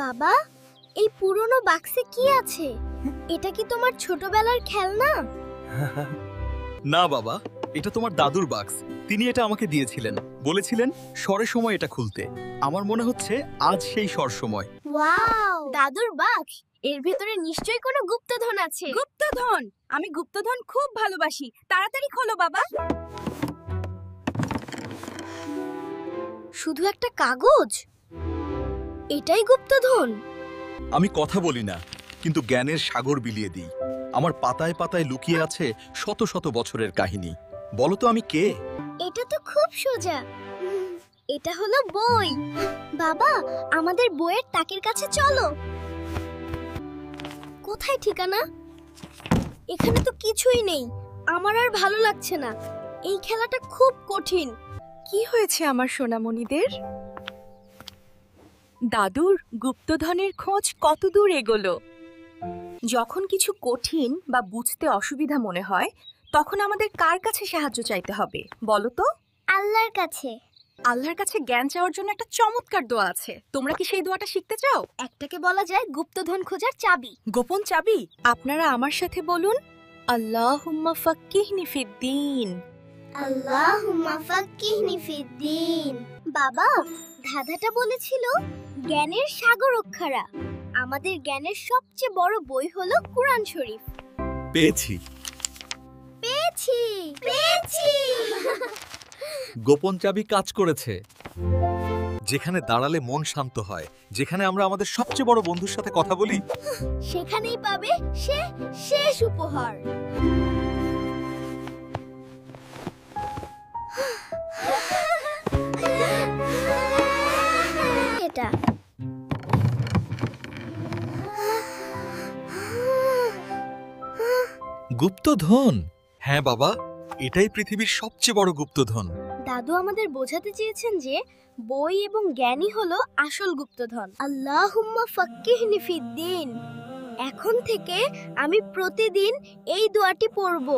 বাবা, এই পুরনো বাক্সে কি আছে? এটা কি তোমার ছোটবেলার খেলনা? না বাবা, এটা তোমার দাদুর বাক্স। তিনি এটা আমাকে দিয়েছিলেন, বলেছিলেন স্বরের সময় এটা খুলতে। আমার মনে হচ্ছে আজ সেই স্বর সময়। ওয়াও, দাদুর বাক্স! এর ভেতরে নিশ্চয়ই কোনো গুপ্তধন আছে। গুপ্তধন! আমি গুপ্তধন খুব ভালোবাসি। তাড়াতাড়ি খোলো বাবা। শুধু একটা কাগজ? এটাই গুপ্তধন? আমি কথা বলি না, কিন্তু জ্ঞানের সাগর বিলিয়ে দিই। আমার পাতায় পাতায় লুকিয়ে আছে শত শত বছরের কাহিনী। বলো তো আমি কে? এটা তো খুব সোজা। এটা হলো বই। বাবা, আমাদের বইয়ের তাকের কাছে চলো। কোথায় ঠিকানা? এখানে তো কিছুই নেই। আমার আর ভালো লাগছে না। এই খেলাটা খুব কঠিন। কি হয়েছে আমার সোনামণিদের? দাদুর গুপ্তধনের খোঁজ কত দূর এগোলো? যখন কিছু কঠিন বা বুঝতে অসুবিধা মনে হয়, তখন আমাদের কার কাছে সাহায্য চাইতে হবে বলো তো? আল্লাহর কাছে। আল্লাহর কাছে জ্ঞান চাওয়ার জন্য একটা চমৎকার দোয়া আছে। তোমরা কি সেই দোয়াটা শিখতে চাও? একটাকে বলা যায় গুপ্তধন খোঁজার চাবি। গোপন চাবি? আপনারা আমার সাথে বলুন, আল্লাহুম্মা ফাক্কিহনি ফিদ্দীন। আল্লাহুম্মা ফাক্কিহনি ফিদ্দীন। বাবা, ধাঁধাটা বলেছিল জ্ঞানের সাগর রক্ষারা। আমাদের জ্ঞানের সবচেয়ে বড় বই হলো কুরআন শরীফ। পেয়েছি। পেয়েছি পেয়েছি। গোপন চাবি কাজ করেছে। যেখানে দাঁড়ালে মন শান্ত হয়, যেখানে আমরা আমাদের সবচেয়ে বড় বন্ধুর সাথে কথা বলি, সেখানেই পাবে সে শেষ উপহার। এটা গুপ্তধন। হ্যাঁ বাবা, এটাই পৃথিবীর সবচেয়ে বড় গুপ্তধন। দাদু আমাদের বোঝাতে চেয়েছেন যে বই এবং জ্ঞানই হলো আসল গুপ্তধন। আল্লাহুম্মা ফাক্কিহনি ফিদ্দীন। এখন থেকে আমি প্রতিদিন এই দোয়াটি পড়ব।